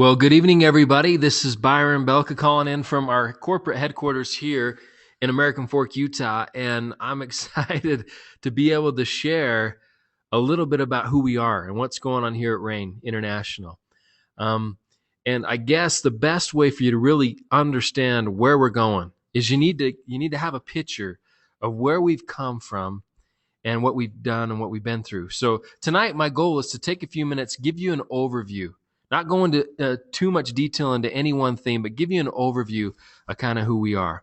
Well, good evening, everybody. This is Byron Belka calling in from our corporate headquarters here in American Fork, Utah, and I'm excited to be able to share a little bit about who we are and what's going on here at Rain International. Um, and I guess the best way for you to really understand where we're going is you need to have a picture of where we've come from and what we've done and what we've been through. So tonight, my goal is to take a few minutes, give you an overview, not go into too much detail into any one thing, but give you an overview of kind of who we are.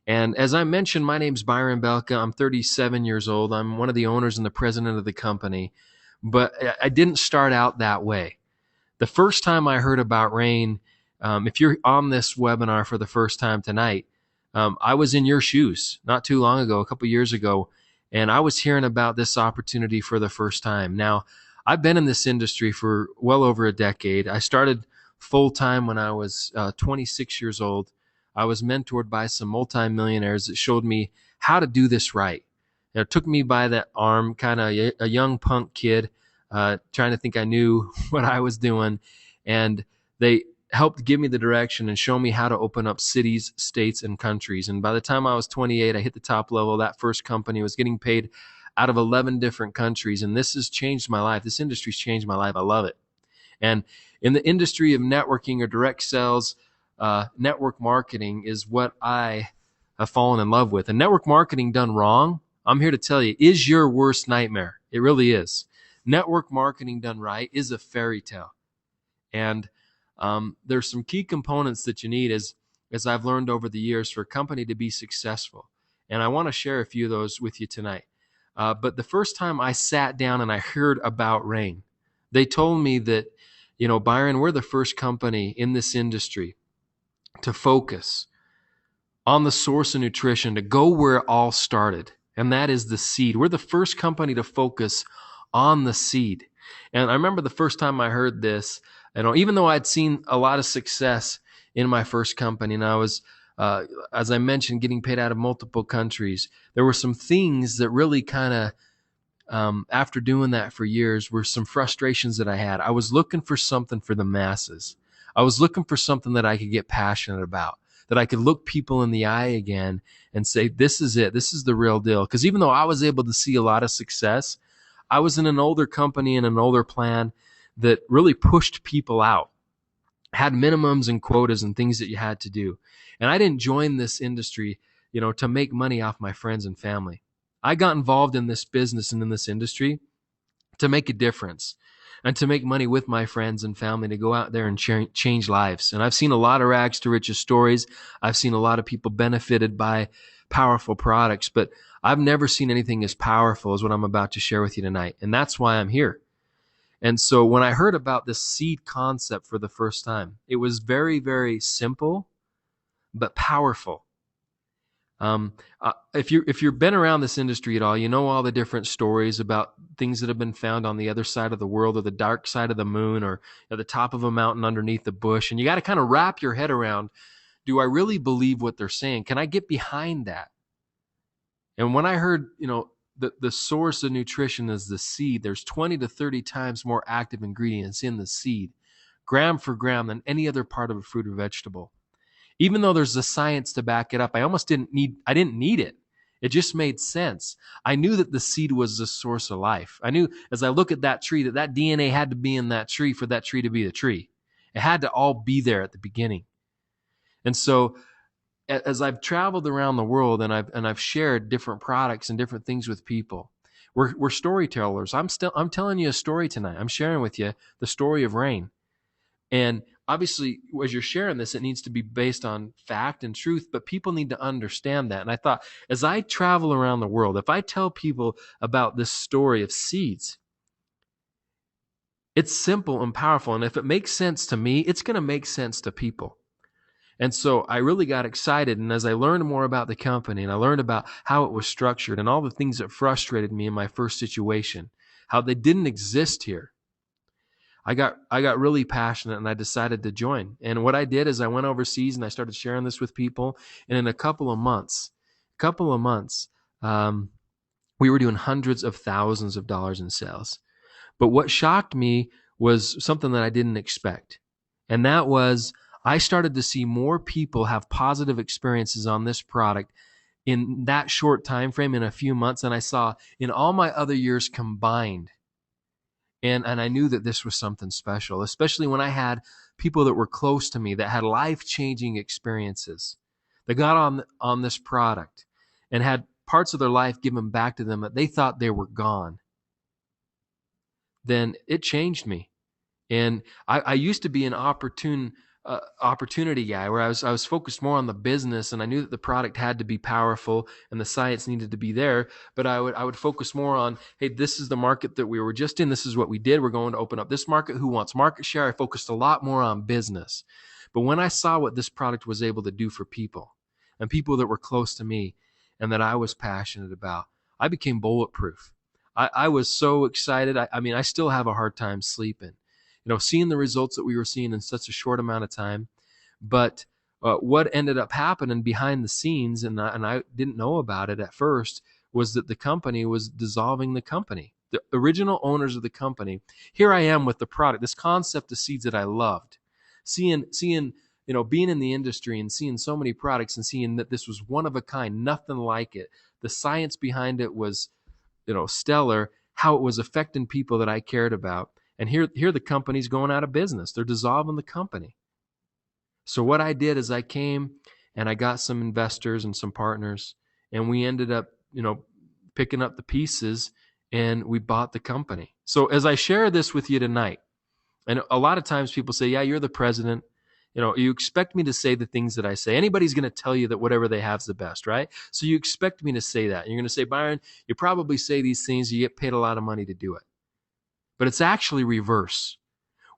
And as I mentioned, my name's Byron Belka. I'm 37 years old. I'm one of the owners and the president of the company. But I didn't start out that way. The first time I heard about Rain, if you're on this webinar for the first time tonight, I was in your shoes not too long ago, a couple years ago, and I was hearing about this opportunity for the first time. Now, I've been in this industry for well over a decade. I started full time when I was 26 years old. I was mentored by some multimillionaires that showed me how to do this right. It took me by that arm, kind of a young punk kid, trying to think I knew what I was doing. And they helped give me the direction and show me how to open up cities, states, and countries. And by the time I was 28, I hit the top level. That first company was getting paid out of 11 different countries. And this has changed my life. This industry's changed my life. I love it. And in the industry of networking or direct sales, network marketing is what I have fallen in love with. And network marketing done wrong, I'm here to tell you, is your worst nightmare. It really is. Network marketing done right is a fairy tale. And there's some key components that you need as I've learned over the years for a company to be successful. And I want to share a few of those with you tonight. But the first time I sat down and I heard about Rain, they told me that, Byron, we're the first company in this industry to focus on the source of nutrition, to go where it all started. And that is the seed. We're the first company to focus on the seed. And I remember the first time I heard this, even though I'd seen a lot of success in my first company, and I was, as I mentioned, getting paid out of multiple countries, there were some things that really kind of, after doing that for years, were some frustrations that I had. I was looking for something for the masses. I was looking for something that I could get passionate about, that I could look people in the eye again and say, this is it. This is the real deal. Because even though I was able to see a lot of success, I was in an older company and an older plan that really pushed people out, had minimums and quotas and things that you had to do. And I didn't join this industry, to make money off my friends and family. I got involved in this business and in this industry to make a difference and to make money with my friends and family, to go out there and change lives. And I've seen a lot of rags to riches stories. I've seen a lot of people benefited by powerful products, but I've never seen anything as powerful as what I'm about to share with you tonight. And that's why I'm here. And so when I heard about this seed concept for the first time, it was very, very simple, but powerful. If you've been around this industry at all, you know all the different stories about things that have been found on the other side of the world, or the dark side of the moon, or at the top of a mountain underneath the bush. And you got to kind of wrap your head around, do I really believe what they're saying? Can I get behind that? And when I heard, the source of nutrition is the seed, there's 20 to 30 times more active ingredients in the seed, gram for gram, than any other part of a fruit or vegetable. Even though there's the science to back it up, I didn't need it. It just made sense. I knew that the seed was the source of life. I knew as I look at that tree that DNA had to be in that tree for that tree to be the tree. It had to all be there at the beginning. And so as I've traveled around the world and I've shared different products and different things with people, we're storytellers. I'm telling you a story tonight. I'm sharing with you the story of Rain. And obviously, as you're sharing this, it needs to be based on fact and truth, but people need to understand that. And I thought, as I travel around the world, if I tell people about this story of seeds, it's simple and powerful. And if it makes sense to me, it's going to make sense to people. And so I really got excited. And as I learned more about the company and I learned about how it was structured and all the things that frustrated me in my first situation, how they didn't exist here, I got really passionate and I decided to join. And what I did is I went overseas and I started sharing this with people. And in a couple of months, we were doing hundreds of thousands of dollars in sales. But what shocked me was something that I didn't expect. And that was, I started to see more people have positive experiences on this product in that short time frame, in a few months, than I saw in all my other years combined. And I knew that this was something special, especially when I had people that were close to me that had life-changing experiences, that got on this product and had parts of their life given back to them that they thought they were gone. Then it changed me. And I used to be an opportunity guy, where I was focused more on the business, and I knew that the product had to be powerful and the science needed to be there. But I would focus more on, hey, this is the market that we were just in. This is what we did. We're going to open up this market. Who wants market share? I focused a lot more on business. But when I saw what this product was able to do for people, and people that were close to me and that I was passionate about, I became bulletproof. I was so excited. I mean, I still have a hard time sleeping, seeing the results that we were seeing in such a short amount of time. But what ended up happening behind the scenes, and I didn't know about it at first, was that the company was dissolving the company. The original owners of the company. Here I am with the product, this concept of seeds that I loved. Seeing, being in the industry and seeing so many products and seeing that this was one of a kind, nothing like it. The science behind it was, stellar, how it was affecting people that I cared about. And here the company's going out of business. They're dissolving the company. So what I did is I came and I got some investors and some partners, and we ended up, picking up the pieces, and we bought the company. So as I share this with you tonight, and a lot of times people say, yeah, you're the president. You expect me to say the things that I say. Anybody's going to tell you that whatever they have is the best, right? So you expect me to say that. And you're going to say, Byron, you probably say these things, you get paid a lot of money to do it. But it's actually reverse.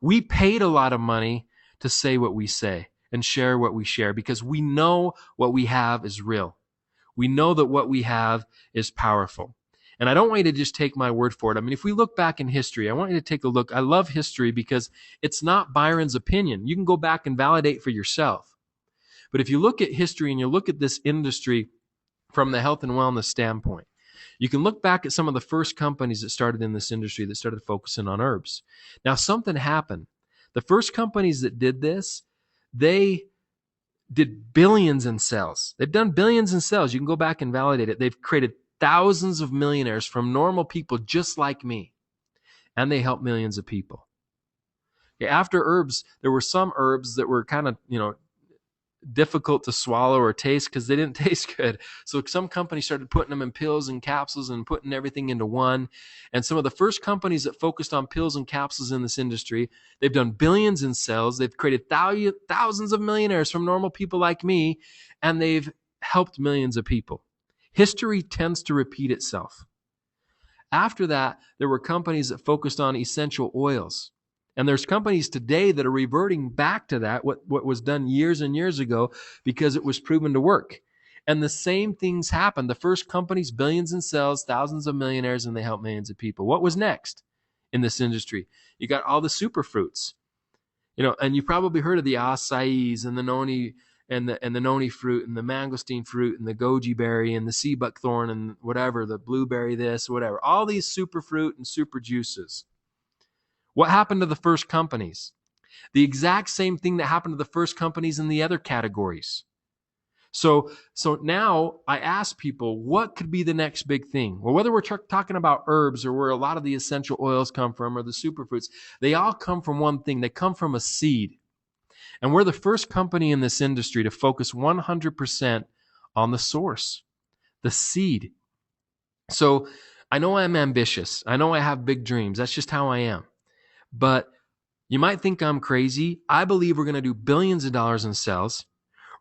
We paid a lot of money to say what we say and share what we share, because we know what we have is real. We know that what we have is powerful. And I don't want you to just take my word for it. I mean, if we look back in history, I want you to take a look. I love history because it's not Byron's opinion. You can go back and validate for yourself. But if you look at history and you look at this industry from the health and wellness standpoint, you can look back at some of the first companies that started in this industry that started focusing on herbs. Now, something happened. The first companies that did this, they did billions in sales. They've done billions in sales. You can go back and validate it. They've created thousands of millionaires from normal people just like me, and they help millions of people. After herbs, there were some herbs that were kind of, difficult to swallow or taste because they didn't taste good. So some companies started putting them in pills and capsules and putting everything into one. And some of the first companies that focused on pills and capsules in this industry, they've done billions in sales. They've created thousands of millionaires from normal people like me, and they've helped millions of people. History tends to repeat itself. After that, there were companies that focused on essential oils. And there's companies today that are reverting back to that, what was done years and years ago, because it was proven to work. And the same things happened. The first companies, billions in sales, thousands of millionaires, and they help millions of people. What was next in this industry? You got all the superfruits, and you probably heard of the acais and the noni and the noni fruit and the mangosteen fruit and the goji berry and the sea buckthorn and whatever, the blueberry this, whatever. All these superfruit and super juices. What happened to the first companies? The exact same thing that happened to the first companies in the other categories. So now I ask people, what could be the next big thing? Well, whether we're talking about herbs or where a lot of the essential oils come from or the superfruits, they all come from one thing. They come from a seed. And we're the first company in this industry to focus 100% on the source, the seed. So I know I'm ambitious. I know I have big dreams. That's just how I am. But you might think I'm crazy. I believe we're going to do billions of dollars in sales.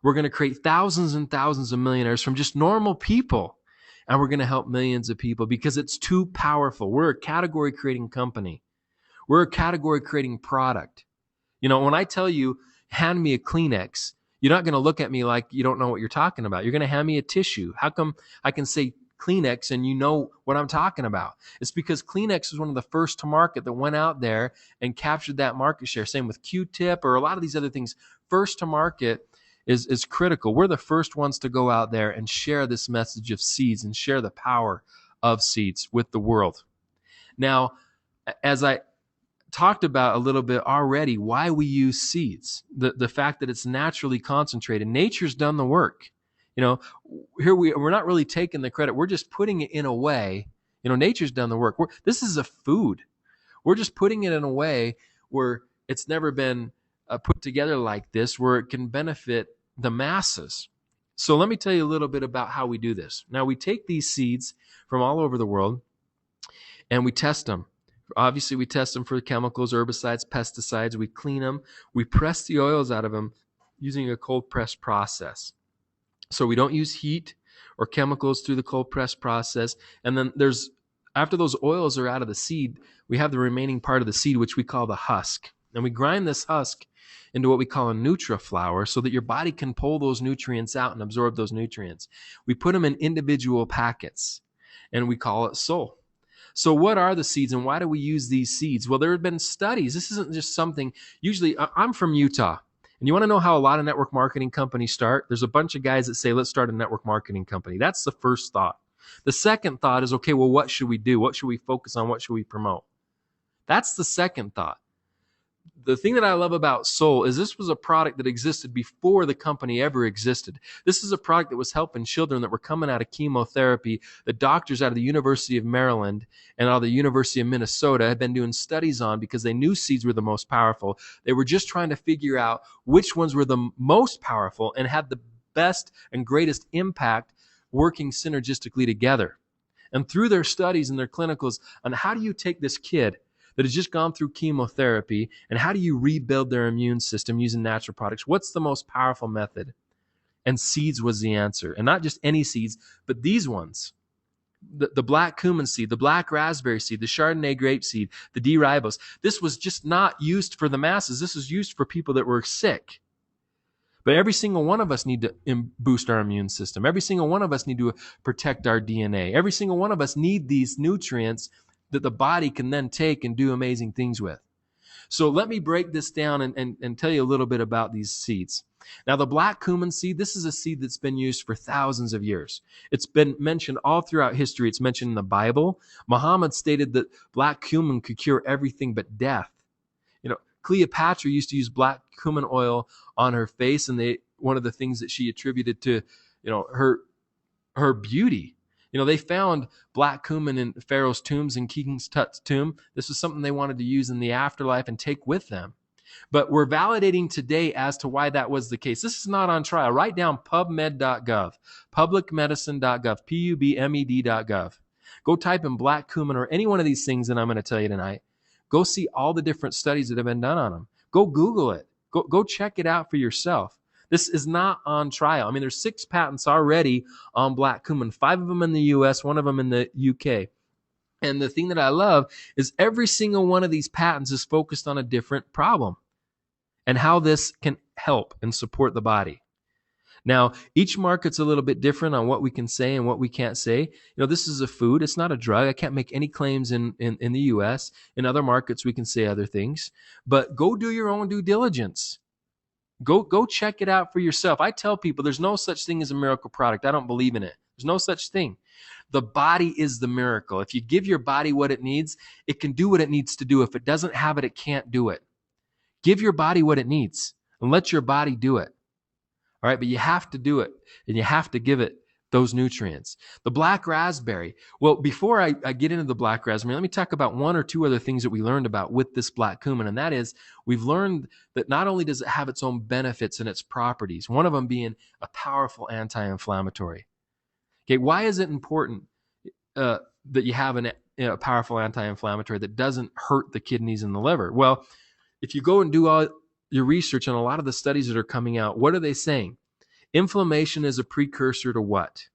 We're going to create thousands and thousands of millionaires from just normal people. And we're going to help millions of people because it's too powerful. We're a category creating company. We're a category creating product. When I tell you, hand me a Kleenex, you're not going to look at me like you don't know what you're talking about. You're going to hand me a tissue. How come I can say Kleenex and you know what I'm talking about? It's because Kleenex was one of the first to market that went out there and captured that market share. Same with Q-tip or a lot of these other things. First to market is critical. We're the first ones to go out there and share this message of seeds and share the power of seeds with the world. Now, as I talked about a little bit already why we use seeds, the fact that it's naturally concentrated. Nature's done the work. Here we're not really taking the credit. We're just putting it in a way, nature's done the work. This is a food. We're just putting it in a way where it's never been put together like this, where it can benefit the masses. So let me tell you a little bit about how we do this. Now, we take these seeds from all over the world and we test them. Obviously, we test them for chemicals, herbicides, pesticides. We clean them. We press the oils out of them using a cold press process. So we don't use heat or chemicals through the cold press process. And then after those oils are out of the seed, we have the remaining part of the seed, which we call the husk. And we grind this husk into what we call a NutriFlour so that your body can pull those nutrients out and absorb those nutrients. We put them in individual packets, and we call it Soul. So what are the seeds, and why do we use these seeds? Well, there have been studies. This isn't just something. Usually, I'm from Utah. And you want to know how a lot of network marketing companies start? There's a bunch of guys that say, let's start a network marketing company. That's the first thought. The second thought is, okay, well, what should we do? What should we focus on? What should we promote? That's the second thought. The thing that I love about Soul is this was a product that existed before the company ever existed. This is a product that was helping children that were coming out of chemotherapy. The doctors out of the University of Maryland and out of the University of Minnesota had been doing studies on because they knew seeds were the most powerful. They were just trying to figure out which ones were the most powerful and had the best and greatest impact working synergistically together. And through their studies and their clinicals on how do you take this kid that has just gone through chemotherapy, and how do you rebuild their immune system using natural products? What's the most powerful method? And seeds was the answer. And not just any seeds, but these ones. The black cumin seed, the black raspberry seed, the Chardonnay grape seed, the D-ribose. This was just not used for the masses. This was used for people that were sick. But every single one of us need to boost our immune system. Every single one of us need to protect our DNA. Every single one of us need these nutrients that the body can then take and do amazing things with. So let me break this down and tell you a little bit about these seeds. Now, the black cumin seed, this is a seed that's been used for thousands of years. It's been mentioned all throughout history. It's mentioned in the Bible. Muhammad stated that black cumin could cure everything but death. Cleopatra used to use black cumin oil on her face, and one of the things that she attributed to, her beauty. They found black cumin in Pharaoh's tombs and King Tut's tomb. This was something they wanted to use in the afterlife and take with them. But we're validating today as to why that was the case. This is not on trial. Write down pubmed.gov, publicmedicine.gov, pubmed.gov. Go type in black cumin or any one of these things that I'm going to tell you tonight. Go see all the different studies that have been done on them. Go Google it. Go check it out for yourself. This is not on trial. I mean, there's 6 patents already on black cumin, 5 of them in the US, 1 of them in the UK. And the thing that I love is every single one of these patents is focused on a different problem and how this can help and support the body. Now, each market's a little bit different on what we can say and what we can't say. This is a food. It's not a drug. I can't make any claims in the US. In other markets, we can say other things. But go do your own due diligence. Go check it out for yourself. I tell people there's no such thing as a miracle product. I don't believe in it. There's no such thing. The body is the miracle. If you give your body what it needs, it can do what it needs to do. If it doesn't have it, it can't do it. Give your body what it needs and let your body do it. All right, but you have to do it, and you have to give it those nutrients. The black raspberry. Well, before I get into the black raspberry, let me talk about 1 or 2 other things that we learned about with this black cumin, and that is we've learned that not only does it have its own benefits and its properties, one of them being a powerful anti-inflammatory. Okay, why is it important that you have a powerful anti-inflammatory that doesn't hurt the kidneys and the liver? Well, if you go and do all your research on a lot of the studies that are coming out, what are they saying? Inflammation is a precursor to what?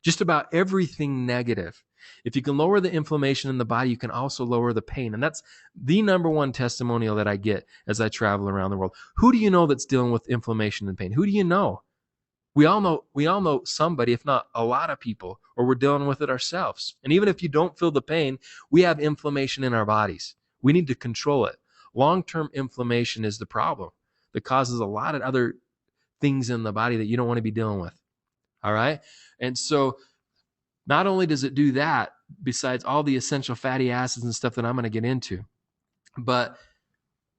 Just about everything negative. If you can lower the inflammation in the body, you can also lower the pain. And that's the number one testimonial that I get as I travel around the world. Who do you know that's dealing with inflammation and pain? Who do you know? We all know somebody, if not a lot of people, or we're dealing with it ourselves. And even if you don't feel the pain, we have inflammation in our bodies. We need to control it. Long-term inflammation is the problem that causes a lot of other things in the body that you don't want to be dealing with. All right? And so not only does it do that, besides all the essential fatty acids and stuff that I'm going to get into, But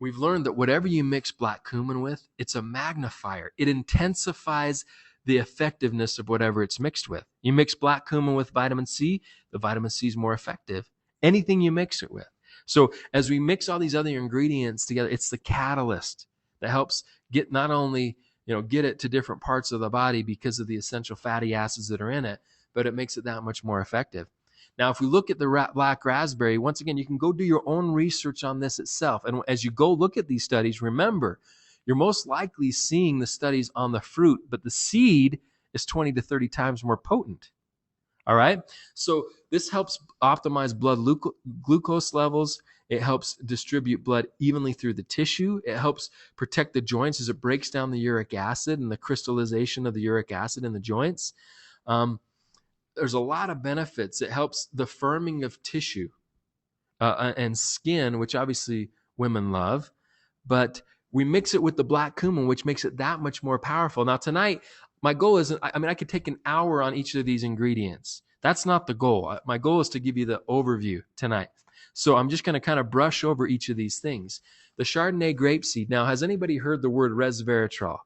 we've learned that whatever you mix black cumin with, it's a magnifier. It intensifies the effectiveness of whatever it's mixed with. You mix black cumin with vitamin C, the vitamin C is more effective. Anything you mix it with. So as we mix all these other ingredients together, it's the catalyst that helps get not only, get it to different parts of the body because of the essential fatty acids that are in it, but it makes it that much more effective. Now, if we look at the black raspberry, once again, you can go do your own research on this itself. And as you go look at these studies, remember, you're most likely seeing the studies on the fruit, but the seed is 20 to 30 times more potent. All right. So this helps optimize blood glucose levels. It helps distribute blood evenly through the tissue. It helps protect the joints as it breaks down the uric acid and the crystallization of the uric acid in the joints. There's a lot of benefits. It helps the firming of tissue and skin, which obviously women love. But we mix it with the black cumin, which makes it that much more powerful. Now, tonight, my goal isn't, I could take an hour on each of these ingredients. That's not the goal. My goal is to give you the overview tonight. So I'm just going to kind of brush over each of these things. The Chardonnay grapeseed. Now, has anybody heard the word resveratrol?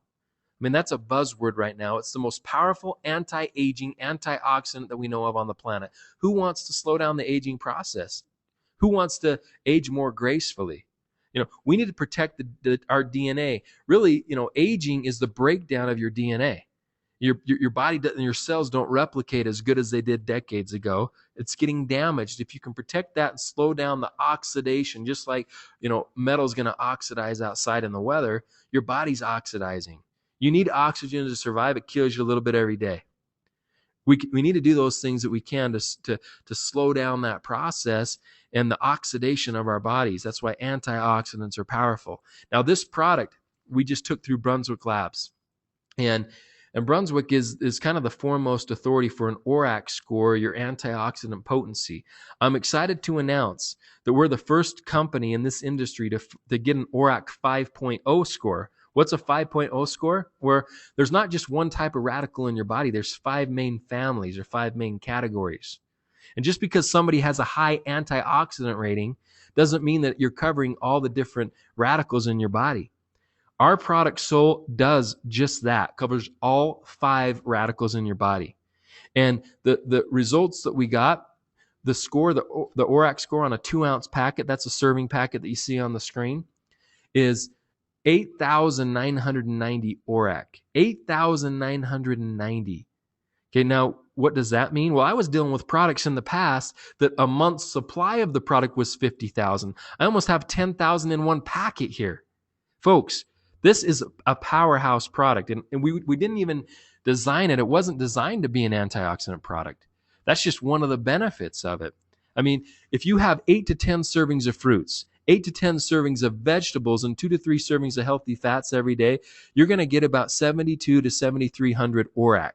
That's a buzzword right now. It's the most powerful anti-aging antioxidant that we know of on the planet. Who wants to slow down the aging process? Who wants to age more gracefully? We need to protect our DNA. Really, aging is the breakdown of your DNA. Your body and your cells don't replicate as good as they did decades ago. It's getting damaged. If you can protect that and slow down the oxidation, just like metal's going to oxidize outside in the weather, your body's oxidizing. You need oxygen to survive. It kills you a little bit every day. We need to do those things that we can to slow down that process and the oxidation of our bodies. That's why antioxidants are powerful. Now, this product we just took through Brunswick Labs. And Brunswick is kind of the foremost authority for an ORAC score, your antioxidant potency. I'm excited to announce that we're the first company in this industry to get an ORAC 5.0 score. What's a 5.0 score? Where there's not just one type of radical in your body. There's 5 main families or 5 main categories. And just because somebody has a high antioxidant rating doesn't mean that you're covering all the different radicals in your body. Our product Soul does just that, covers all 5 radicals in your body. And the results that we got, the score, the ORAC score on a 2-ounce packet, that's a serving packet that you see on the screen, is 8,990 ORAC. 8,990. Okay, now what does that mean? Well, I was dealing with products in the past that a month's supply of the product was 50,000. I almost have 10,000 in one packet here. Folks, this is a powerhouse product, and we didn't even design it. It wasn't designed to be an antioxidant product. That's just one of the benefits of it. If you have 8 to 10 servings of fruits, 8 to 10 servings of vegetables, and 2 to 3 servings of healthy fats every day, you're going to get about 72 to 7,300 ORAC,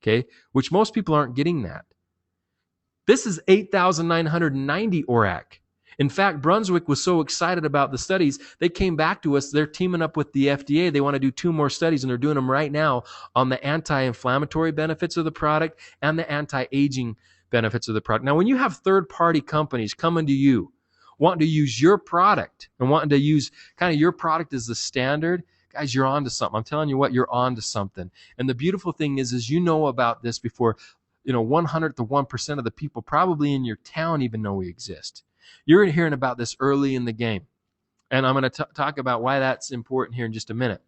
okay? Which most people aren't getting that. This is 8,990 ORAC. In fact, Brunswick was so excited about the studies, they came back to us. They're teaming up with the FDA. They want to do 2 more studies, and they're doing them right now on the anti-inflammatory benefits of the product and the anti-aging benefits of the product. Now, when you have third-party companies coming to you, wanting to use your product and wanting to use kind of your product as the standard, guys, you're on to something. I'm telling you what, you're on to something. And the beautiful thing is you know about this before 100th of 1% of the people probably in your town even know we exist. You're hearing about this early in the game. And I'm going to talk about why that's important here in just a minute.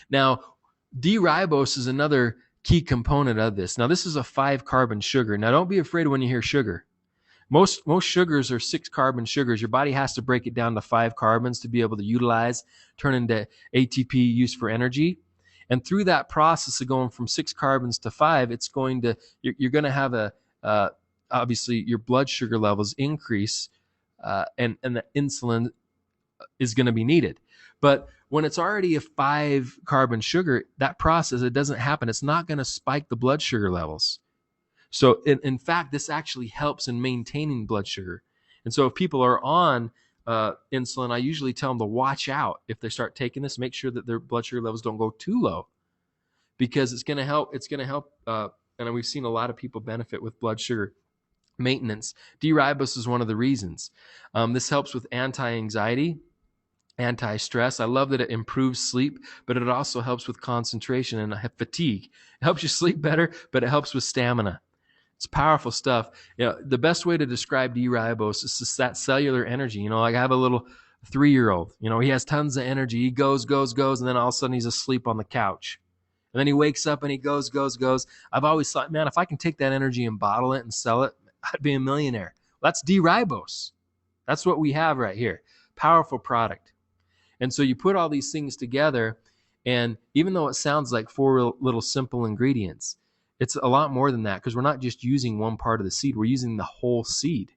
Now, D-ribose is another key component of this. Now, this is a 5-carbon sugar. Now, don't be afraid when you hear sugar. Most sugars are 6-carbon sugars. Your body has to break it down to 5 carbons to be able to utilize, turn into ATP used for energy. And through that process of going from 6 carbons to 5, you're going to have obviously your blood sugar levels increase, and the insulin is going to be needed. But when it's already a 5-carbon sugar, that process, it doesn't happen. It's not going to spike the blood sugar levels. So in fact, this actually helps in maintaining blood sugar. And so if people are on insulin, I usually tell them to watch out. If they start taking this, make sure that their blood sugar levels don't go too low, because it's going to help. And we've seen a lot of people benefit with blood sugar. maintenance. D-ribose is one of the reasons. This helps with anti-anxiety, anti-stress. I love that it improves sleep, but it also helps with concentration and fatigue. It helps you sleep better, but it helps with stamina. It's powerful stuff. The best way to describe D-ribose is just that cellular energy. Like I have a little 3-year-old. He has tons of energy. He goes, and then all of a sudden he's asleep on the couch. And then he wakes up and he goes. I've always thought, man, if I can take that energy and bottle it and sell it, I'd be a millionaire. Well, that's D-ribose. That's what we have right here. Powerful product. And so you put all these things together, and even though it sounds like 4 little simple ingredients, it's a lot more than that, because we're not just using one part of the seed, we're using the whole seed.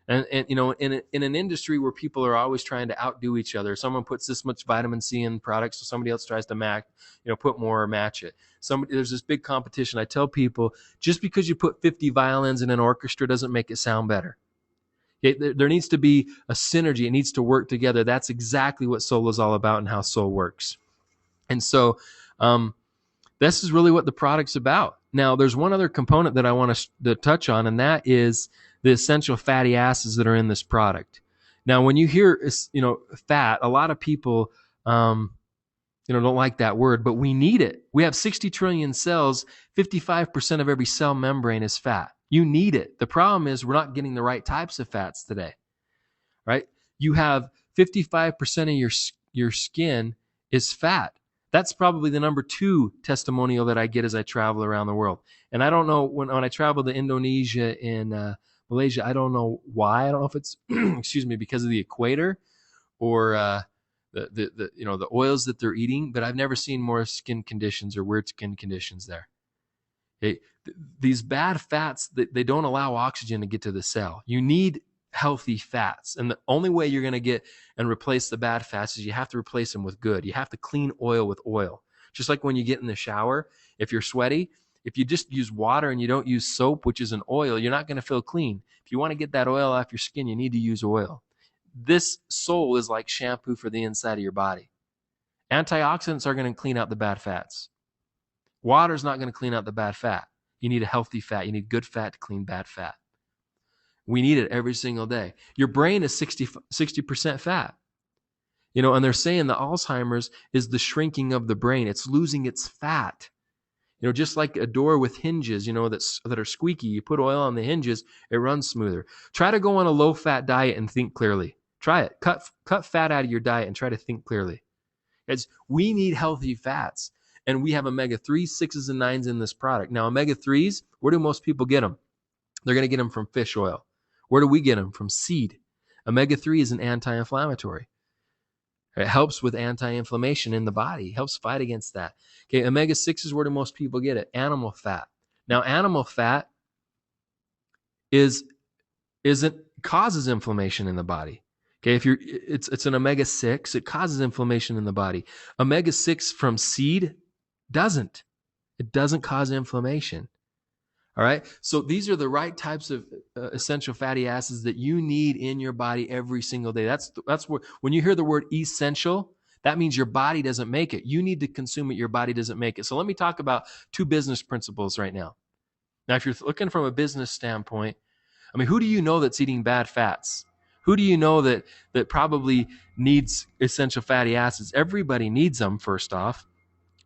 And in an industry where people are always trying to outdo each other, someone puts this much vitamin C in products, so somebody else tries to put more or match it. There's this big competition. I tell people, just because you put 50 violins in an orchestra doesn't make it sound better. There needs to be a synergy. It needs to work together. That's exactly what soul is all about and how soul works. And so this is really what the product's about. Now, there's one other component that I want to touch on, and that is the essential fatty acids that are in this product. Now, when you hear fat, a lot of people don't like that word, but we need it. We have 60 trillion cells. 55% of every cell membrane is fat. You need it. The problem is we're not getting the right types of fats today, right? You have 55% of your skin is fat. That's probably the number 2 testimonial that I get as I travel around the world. And I don't know, when I travel to Indonesia and Malaysia, I don't know why. I don't know if it's because of the equator or the oils that they're eating, but I've never seen more skin conditions or weird skin conditions there. These bad fats, they don't allow oxygen to get to the cell. You need healthy fats, and the only way you're going to get and replace the bad fats is you have to replace them with good. You have to clean oil with oil. Just like when you get in the shower, if you're sweaty, if you just use water and you don't use soap, which is an oil, you're not going to feel clean. If you want to get that oil off your skin, you need to use oil. This soul is like shampoo for the inside of your body. Antioxidants are going to clean out the bad fats. Water is not going to clean out the bad fat. You need a healthy fat. You need good fat to clean bad fat. We need it every single day. Your brain is 60% fat. And they're saying that Alzheimer's is the shrinking of the brain. It's losing its fat. Just like a door with hinges, that are squeaky. You put oil on the hinges, it runs smoother. Try to go on a low-fat diet and think clearly. Try it. Cut fat out of your diet and try to think clearly. We need healthy fats. And we have omega-3s, 6s, and 9s in this product. Now, omega-3s, where do most people get them? They're going to get them from fish oil. Where do we get them? From seed. Omega-3 is an anti-inflammatory. It helps with anti-inflammation in the body. It helps fight against that. Okay, omega-6s, where do most people get it? Animal fat. Now, animal fat causes inflammation in the body. Okay, it's an omega-6, it causes inflammation in the body. Omega-6 from seed doesn't. It doesn't cause inflammation. All right, so these are the right types of essential fatty acids that you need in your body every single day. That's what, when you hear the word essential, that means your body doesn't make it. You need to consume it. Your body doesn't make it. So let me talk about 2 business principles right now. Now, if you're looking from a business standpoint, who do you know that's eating bad fats? Who do you know that probably needs essential fatty acids? Everybody needs them, first off.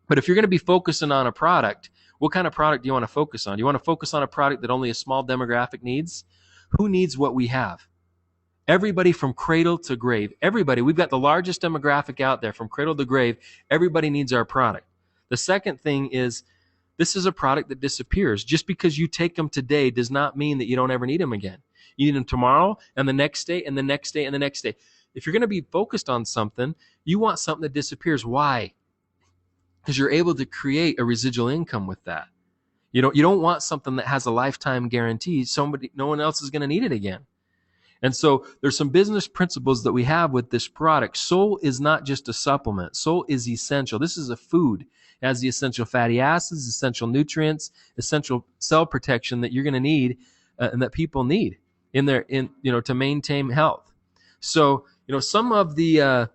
But if you're going to be focusing on a product, what kind of product do you want to focus on? Do you want to focus on a product that only a small demographic needs? Who needs what we have? Everybody from cradle to grave. Everybody. We've got the largest demographic out there from cradle to grave. Everybody needs our product. The second thing is, this is a product that disappears. Just because you take them today does not mean that you don't ever need them again. You need them tomorrow and the next day and the next day and the next day. If you're going to be focused on something, you want something that disappears. Why? Because you're able to create a residual income with that. You don't want something that has a lifetime guarantee. No one else is going to need it again. And so there's some business principles that we have with this product. Soul is not just a supplement. Soul is essential. This is a food. It has the essential fatty acids, essential nutrients, essential cell protection that you're going to need and that people need to maintain health. So, some of the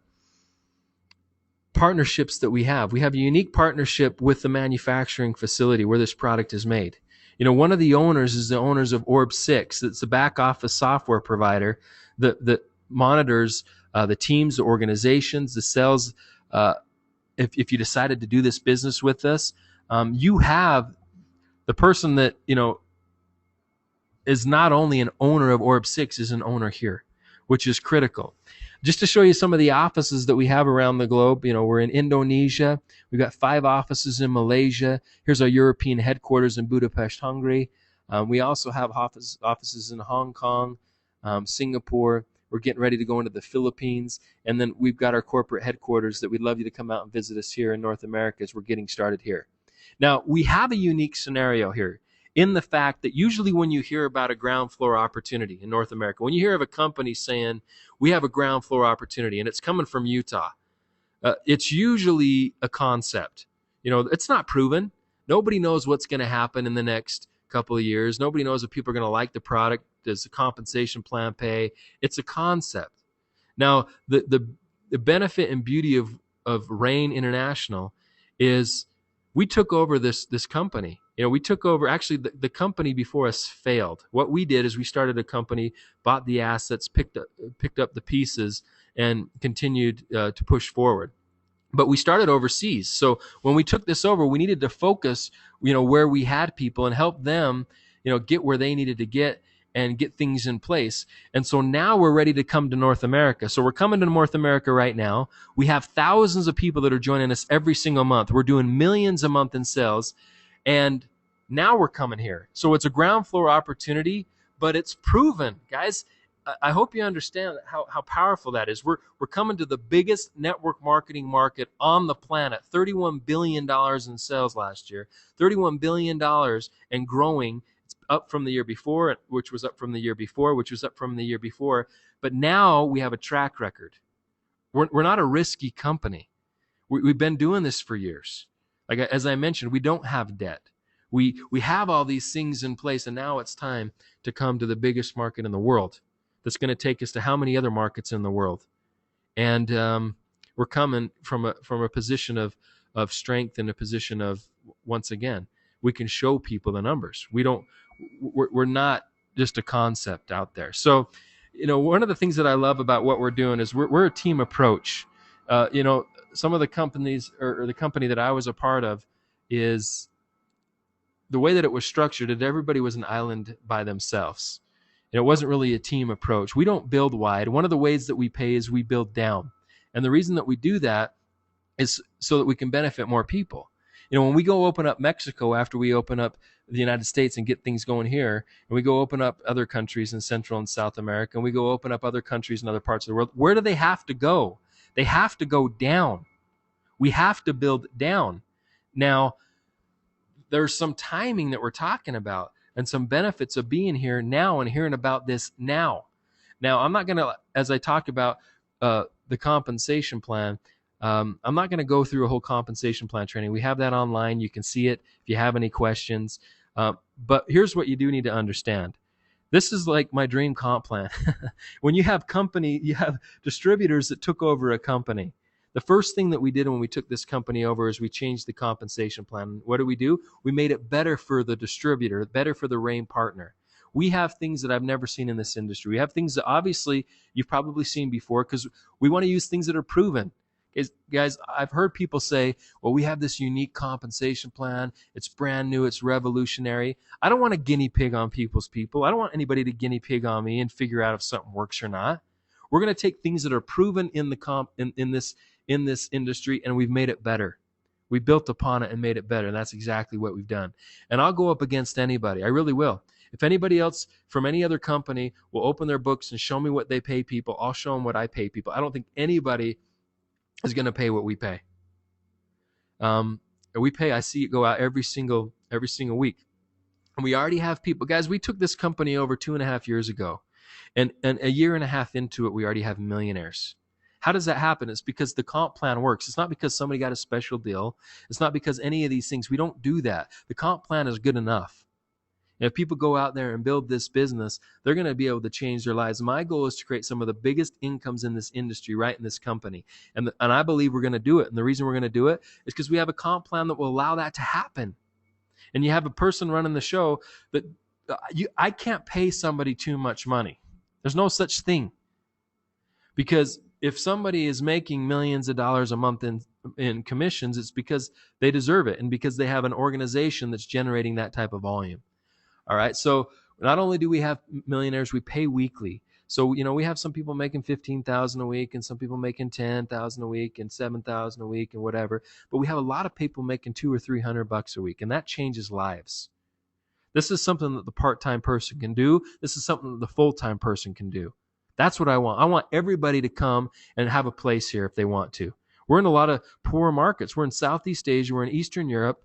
partnerships that we have a unique partnership with the manufacturing facility where this product is made. One of the owners is the owners of Orb6. It's a back office software provider that monitors the teams, the organizations, the sales. If you decided to do this business with us, you have the person that is not only an owner of Orb6, is an owner here, which is critical. Just to show you some of the offices that we have around the globe, we're in Indonesia. We've got 5 offices in Malaysia. Here's our European headquarters in Budapest, Hungary. We also have offices in Hong Kong, Singapore. We're getting ready to go into the Philippines. And then we've got our corporate headquarters that we'd love you to come out and visit us here in North America as we're getting started here. Now, we have a unique scenario here in the fact that usually when you hear about a ground floor opportunity in North America, when you hear of a company saying, we have a ground floor opportunity, and it's coming from Utah, it's usually a concept. It's not proven. Nobody knows what's going to happen in the next couple of years. Nobody knows if people are going to like the product. Does the compensation plan pay? It's a concept. Now, the benefit and beauty of Rain International is we took over this company. We took over, actually, the company before us failed. What we did is we started a company, bought the assets, picked up the pieces, and continued to push forward. But we started overseas. So when we took this over, we needed to focus, where we had people and help them, get where they needed to get and get things in place. And so now we're ready to come to North America. So we're coming to North America right now. We have thousands of people that are joining us every single month. We're doing millions a month in sales. And now we're coming here. So it's a ground floor opportunity, but it's proven, guys. I hope you understand how powerful that is. We're coming to the biggest network marketing market on the planet. $31 billion in sales last year. $31 billion and growing. It's up from the year before, which was up from the year before, which was up from the year before. But now we have a track record. We're not a risky company. We've been doing this for years. Like, as I mentioned, we don't have debt. We have all these things in place, and now it's time to come to the biggest market in the world. That's going to take us to how many other markets in the world? And we're coming from a position of strength and a position of, once again, we can show people the numbers. We're not just a concept out there. So, one of the things that I love about what we're doing is we're a team approach. Some of the companies or the company that I was a part of is the way that it was structured, that everybody was an island by themselves. It wasn't really a team approach. We don't build wide. One of the ways that we pay is we build down. And the reason that we do that is so that we can benefit more people. When we go open up Mexico after we open up the United States and get things going here, and we go open up other countries in Central and South America, and we go open up other countries in other parts of the world, where do they have to go? They have to go down. We have to build down. Now, there's some timing that we're talking about and some benefits of being here now and hearing about this now. Now, I'm not going to, as I talk about the compensation plan, I'm not going to go through a whole compensation plan training. We have that online. You can see it if you have any questions. But here's what you do need to understand. This is like my dream comp plan. When you have distributors that took over a company. The first thing that we did when we took this company over is we changed the compensation plan. What do? We made it better for the distributor, better for the Rain partner. We have things that I've never seen in this industry. We have things that obviously you've probably seen before because we want to use things that are proven. Guys, I've heard people say, well, we have this unique compensation plan. It's brand new. It's revolutionary. I don't want to guinea pig on people's people. I don't want anybody to guinea pig on me and figure out if something works or not. We're going to take things that are proven in this industry, and we've made it better. We built upon it and made it better, and that's exactly what we've done. And I'll go up against anybody. I really will. If anybody else from any other company will open their books and show me what they pay people, I'll show them what I pay people. I don't think anybody is going to pay what we pay. I see it go out every single week. And we already have people. Guys, we took this company over 2.5 years ago. And a year and a half into it, we already have millionaires. How does that happen? It's because the comp plan works. It's not because somebody got a special deal. It's not because any of these things. We don't do that. The comp plan is good enough. And if people go out there and build this business, they're going to be able to change their lives. My goal is to create some of the biggest incomes in this industry right in this company. And I believe we're going to do it. And the reason we're going to do it is because we have a comp plan that will allow that to happen. And you have a person running the show that I can't pay somebody too much money. There's no such thing. Because if somebody is making millions of dollars a month in commissions, it's because they deserve it and because they have an organization that's generating that type of volume. All right. So not only do we have millionaires, we pay weekly. So, we have some people making 15,000 a week and some people making 10,000 a week and 7,000 a week and whatever. But we have a lot of people making $200 or $300 a week, and that changes lives. This is something that the part-time person can do. This is something that the full-time person can do. That's what I want. I want everybody to come and have a place here if they want to. We're in a lot of poor markets. We're in Southeast Asia. We're in Eastern Europe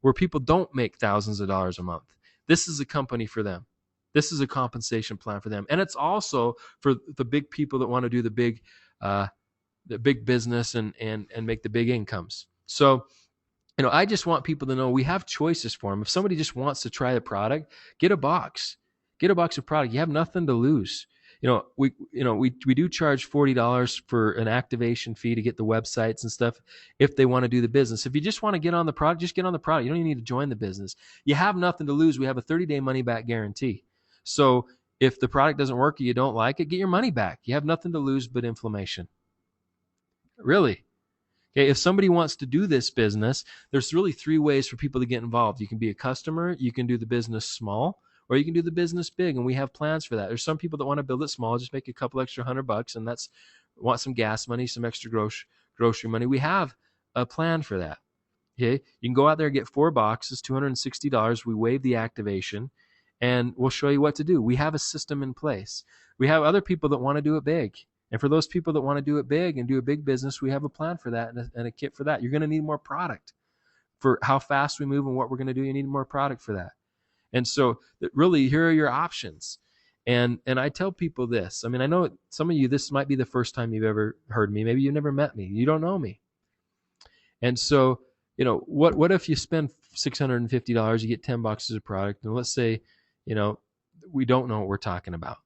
where people don't make thousands of dollars a month. This is a company for them. This is a compensation plan for them. And it's also for the big people that want to do the big business and make the big incomes. So, I just want people to know we have choices for them. If somebody just wants to try the product, get a box. Get a box of product. You have nothing to lose. We do charge $40 for an activation fee to get the websites and stuff if they want to do the business. If you just want to get on the product, just get on the product. You don't even need to join the business. You have nothing to lose. We have a 30-day money-back guarantee. So if the product doesn't work or you don't like it, get your money back. You have nothing to lose but inflammation. Really. Okay, if somebody wants to do this business, there's really 3 ways for people to get involved. You can be a customer, you can do the business small, or you can do the business big, and we have plans for that. There's some people that want to build it small, just make a couple extra $100, and want some gas money, some extra grocery money. We have a plan for that. Okay, you can go out there and get 4 boxes, $260. We waive the activation, and we'll show you what to do. We have a system in place. We have other people that want to do it big. And for those people that want to do it big and do a big business, we have a plan for that and a kit for that. You're going to need more product for how fast we move and what we're going to do. You need more product for that. And so really, here are your options. And I tell people this. I mean, I know some of you, this might be the first time you've ever heard me. Maybe you've never met me. You don't know me. And so, what if you spend $650, you get 10 boxes of product, and let's say, we don't know what we're talking about.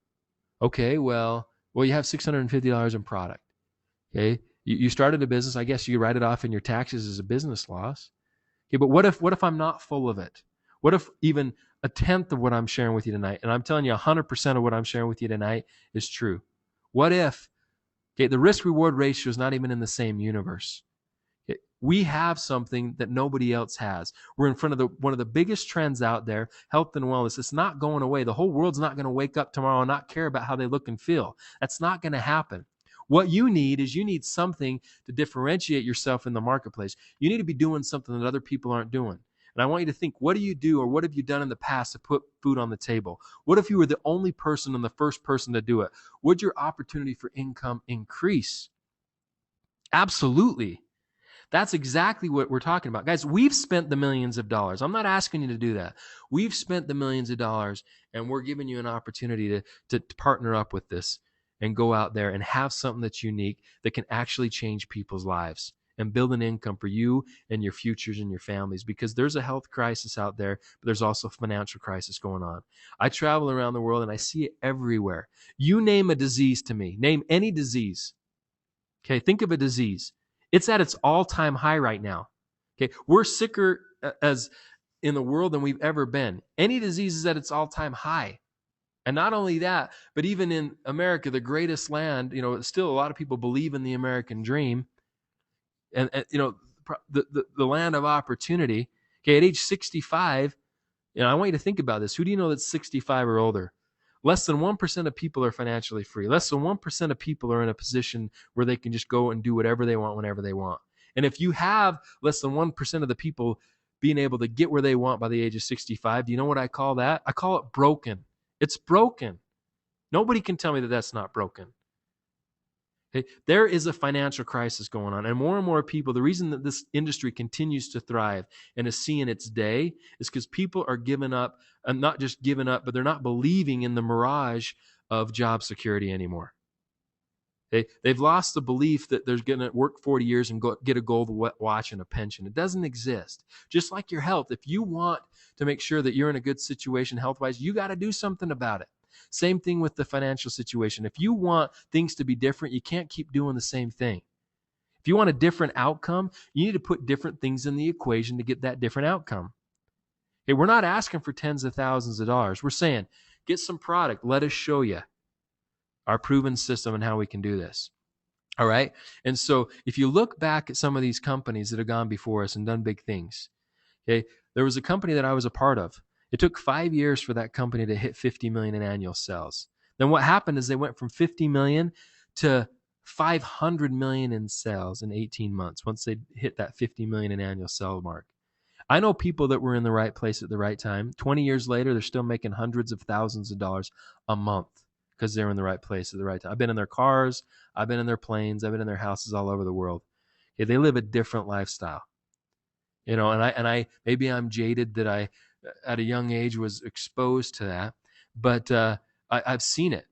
Okay, well, you have $650 in product. Okay, you started a business. I guess you write it off in your taxes as a business loss. Okay, but what if I'm not full of it? What if even a tenth of what I'm sharing with you tonight, and I'm telling you 100% of what I'm sharing with you tonight is true? What if, the risk-reward ratio is not even in the same universe? Okay, we have something that nobody else has. We're in front of one of the biggest trends out there, health and wellness. It's not going away. The whole world's not going to wake up tomorrow and not care about how they look and feel. That's not going to happen. What you need something to differentiate yourself in the marketplace. You need to be doing something that other people aren't doing. And I want you to think, what do you do or what have you done in the past to put food on the table? What if you were the only person and the first person to do it? Would your opportunity for income increase? Absolutely. That's exactly what we're talking about. Guys, we've spent the millions of dollars. I'm not asking you to do that. We've spent the millions of dollars, and we're giving you an opportunity to partner up with this and go out there and have something that's unique that can actually change people's lives and build an income for you and your futures and your families, because there's a health crisis out there, but there's also a financial crisis going on. I travel around the world and I see it everywhere. You name a disease to me. Name any disease. Okay, think of a disease. It's at its all-time high right now. Okay, we're sicker as in the world than we've ever been. Any disease is at its all-time high. And not only that, but even in America, the greatest land, still a lot of people believe in the American dream. And the land of opportunity. Okay, at age 65, I want you to think about this. Who do you know that's 65 or older? Less than 1% of people are financially free. Less than 1% of people are in a position where they can just go and do whatever they want whenever they want. And if you have less than 1% of the people being able to get where they want by the age of 65, do you know what I call that? I call it broken. It's broken. Nobody can tell me that that's not broken. Okay? There is a financial crisis going on, and more people, the reason that this industry continues to thrive and is seeing its day is because people are giving up, and not just giving up, but they're not believing in the mirage of job security anymore. They've lost the belief that they're going to work 40 years and get a gold watch and a pension. It doesn't exist. Just like your health, if you want to make sure that you're in a good situation health-wise, you got to do something about it. Same thing with the financial situation. If you want things to be different, you can't keep doing the same thing. If you want a different outcome, you need to put different things in the equation to get that different outcome. Okay, we're not asking for tens of thousands of dollars. We're saying, get some product. Let us show you our proven system and how we can do this. All right. And so if you look back at some of these companies that have gone before us and done big things, okay, there was a company that I was a part of. It took 5 years for that company to hit 50 million in annual sales. Then what happened is they went from 50 million to 500 million in sales in 18 months once they hit that 50 million in annual sale mark. I know people that were in the right place at the right time. 20 years later, they're still making hundreds of thousands of dollars a month because they're in the right place at the right time. I've been in their cars. I've been in their planes. I've been in their houses all over the world. Okay, they live a different lifestyle. And I maybe I'm jaded that I at a young age was exposed to that, but I've seen it.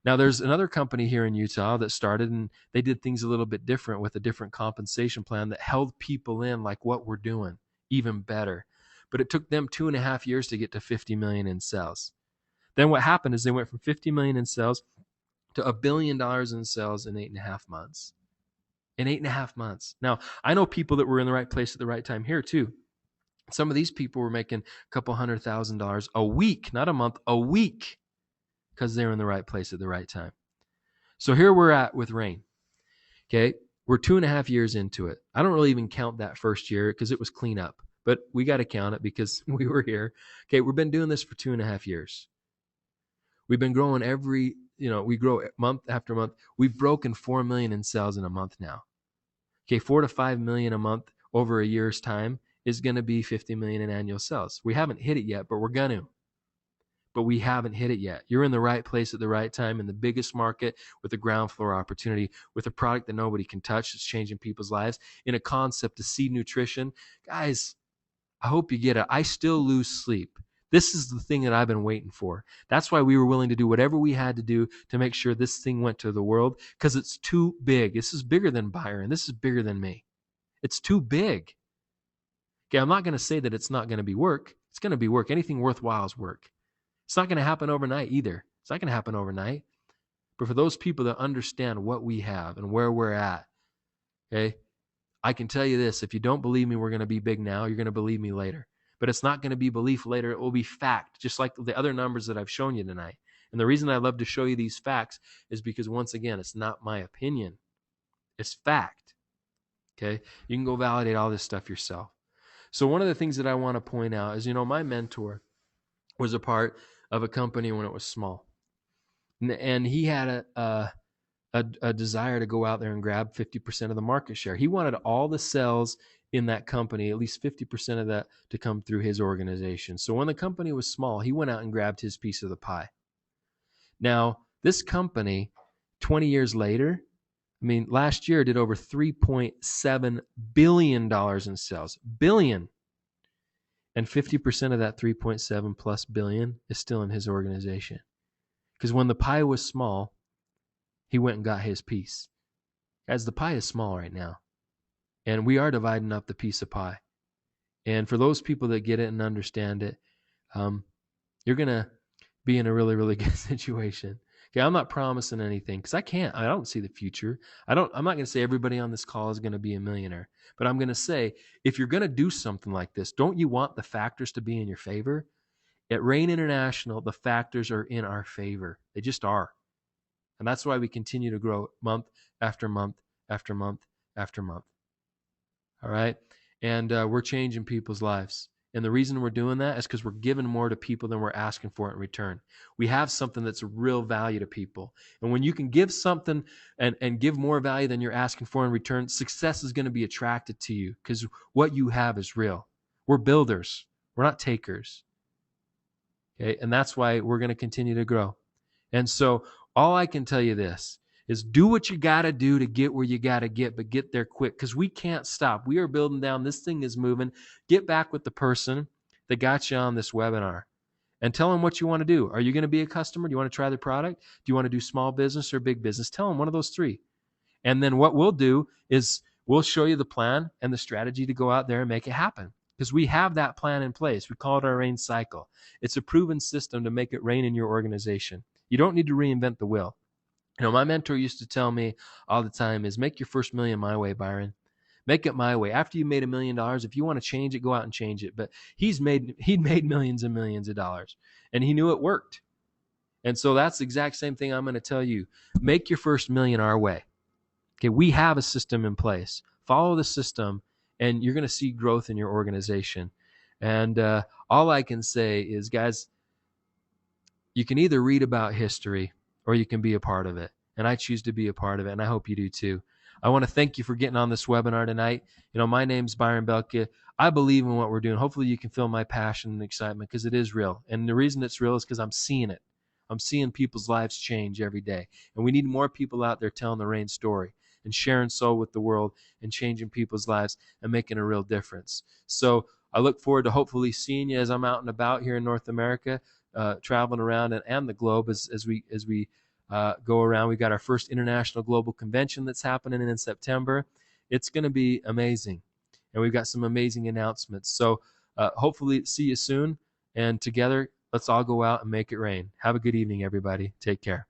Now there's another company here in Utah that started, and they did things a little bit different with a different compensation plan that held people in like what we're doing, even better. But it took them 2.5 years to get to 50 million in sales. Then what happened is they went from 50 million in sales to $1 billion in sales in 8.5 months. In 8.5 months. Now, I know people that were in the right place at the right time here too. Some of these people were making a couple $100,000 a week, not a month, a week, because they were in the right place at the right time. So here we're at with Rain. Okay, we're 2.5 years into it. I don't really even count that first year because it was clean up, but we got to count it because we were here. Okay, we've been doing this for 2.5 years. We've been growing we grow month after month. We've broken 4 million in sales in a month now. Okay, 4 to 5 million a month over a year's time is going to be 50 million in annual sales. We haven't hit it yet, but we're going to. But we haven't hit it yet. You're in the right place at the right time in the biggest market with a ground floor opportunity, with a product that nobody can touch that's changing people's lives, in a concept of seed nutrition. Guys, I hope you get it. I still lose sleep. This is the thing that I've been waiting for. That's why we were willing to do whatever we had to do to make sure this thing went to the world, because it's too big. This is bigger than Byron. This is bigger than me. It's too big. Okay, I'm not going to say that it's not going to be work. It's going to be work. Anything worthwhile is work. It's not going to happen overnight either. It's not going to happen overnight. But for those people that understand what we have and where we're at, okay, I can tell you this. If you don't believe me, we're going to be big now. You're going to believe me later. But it's not going to be belief later. It will be fact, just like the other numbers that I've shown you tonight. And the reason I love to show you these facts is because, once again, it's not my opinion. It's fact. Okay? You can go validate all this stuff yourself. So one of the things that I want to point out is, my mentor was a part of a company when it was small. And he had a desire to go out there and grab 50% of the market share. He wanted all the sales in that company, at least 50% of that, to come through his organization. So when the company was small, he went out and grabbed his piece of the pie. Now, this company, 20 years later, last year did over $3.7 billion in sales. Billion. And 50% of that 3.7 plus billion is still in his organization. Because when the pie was small, he went and got his piece. As the pie is small right now. And we are dividing up the piece of pie. And for those people that get it and understand it, you're going to be in a really, really good situation. Okay, I'm not promising anything because I can't. I don't see the future. I'm not going to say everybody on this call is going to be a millionaire. But I'm going to say, if you're going to do something like this, don't you want the factors to be in your favor? At Rain International, the factors are in our favor. They just are. And that's why we continue to grow month after month after month after month. All right? And we're changing people's lives. And the reason we're doing that is because we're giving more to people than we're asking for it in return. We have something that's a real value to people. And when you can give something and give more value than you're asking for in return, success is going to be attracted to you because what you have is real. We're builders. We're not takers. Okay? And that's why we're going to continue to grow. And so all I can tell you this is do what you got to do to get where you got to get, but get there quick because we can't stop. We are building down. This thing is moving. Get back with the person that got you on this webinar and tell them what you want to do. Are you going to be a customer? Do you want to try the product? Do you want to do small business or big business? Tell them one of those three. And then what we'll do is we'll show you the plan and the strategy to go out there and make it happen because we have that plan in place. We call it our Rain cycle. It's a proven system to make it rain in your organization. You don't need to reinvent the wheel. My mentor used to tell me all the time is make your first million my way, Byron. Make it my way. After you made $1 million, if you want to change it, go out and change it. But he'd made millions and millions of dollars, and he knew it worked. And so that's the exact same thing I'm going to tell you. Make your first million our way. Okay, we have a system in place. Follow the system, and you're going to see growth in your organization. And all I can say is, guys, you can either read about history or you can be a part of it. And I choose to be a part of it, and I hope you do too. I want to thank you for getting on this webinar tonight. My name's Byron Belka. I believe in what we're doing. Hopefully you can feel my passion and excitement, because it is real. And the reason it's real is because I'm seeing it. I'm seeing people's lives change every day. And we need more people out there telling the Rain story and sharing soul with the world and changing people's lives and making a real difference. So I look forward to hopefully seeing you as I'm out and about here in North America, traveling around and the globe as we go around. We got our first International Global Convention that's happening in September. It's going to be amazing. And we've got some amazing announcements. So hopefully see you soon. And together, let's all go out and make it rain. Have a good evening, everybody. Take care.